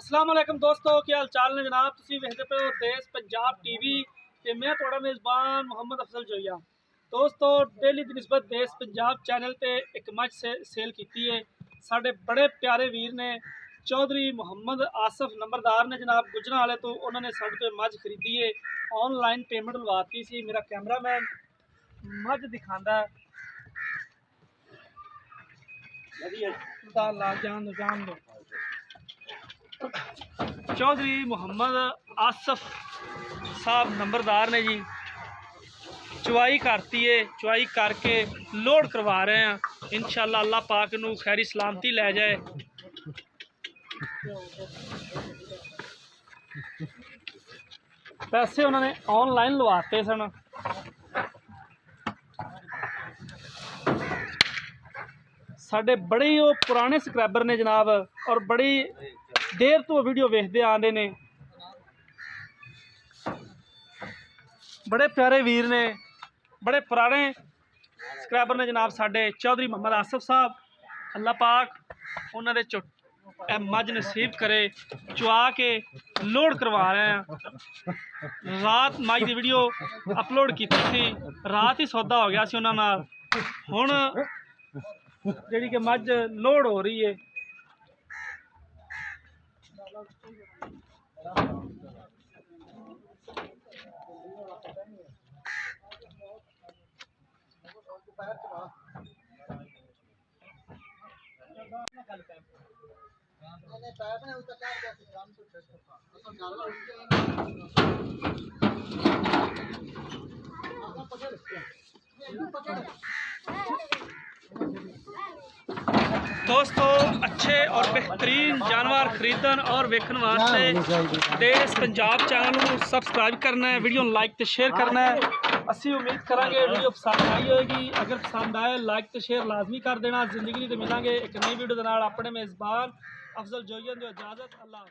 अस्सलाम वालेकुम दोस्तों, क्या हाल चाल ने जनाब। तुसीं वेखदे पे हो देश पंजाब टीवी ते मैं तुहाड़ा मेज़बान मोहम्मद अफजल जोइया। दोस्तों, डेली दी निस्बत देश पंजाब चैनल ते एक मझ सेल की है। साढ़े बड़े प्यारे वीर ने चौधरी मुहम्मद आसफ नंबरदार ने जनाब गुजरा वाले तो उन्होंने साढ़े तो मझ खरीदी है। ऑनलाइन पेमेंट लवाती सी। मेरा कैमरामैन मझ दिखांदा है। जान दो चौधरी मुहम्मद आसफ साहब नंबरदार ने जी चुवाई करती है। चुवाई करके लोड करवा रहे हैं। इंशाल्लाह अल्लाह पाक नू खैरी सलामती लै जाए। पैसे उन्होंने ऑनलाइन लवाते सन। साढ़े बड़े ही पुराने सबसक्राइबर ने जनाब और बड़ी देर तो वीडियो वेखते आते ने। बड़े प्यारे वीर ने, बड़े पुराने सबसक्राइबर ने जनाब साढ़े चौधरी मुहम्मद आसफ साहब। अल्लाह पाक उन्होंने मझ नसीब करे। चुआ के लोड करवा रहे हैं। रात मझ की वीडियो अपलोड की थी, रात ही सौदा हो गया सी उन्हां नाल। हुण जिहड़ी कि मझ लोड हो रही है। दोस्तों, अच्छे और बेहतरीन जानवर खरीदन और वेखन वास्ते देश पंजाब चैनल को सबसक्राइब करना है, वीडियो लाइक तो शेयर करना है। असी उम्मीद करांगे वीडियो पसंद आई होगी। अगर पसंद आए लाइक तो शेयर लाजमी कर देना। जिंदगी तो मिलेंगे एक नई वीडियो के नाल। अपने मेज़बान अफजल जोइया दी इजाज़त। अल्लाह।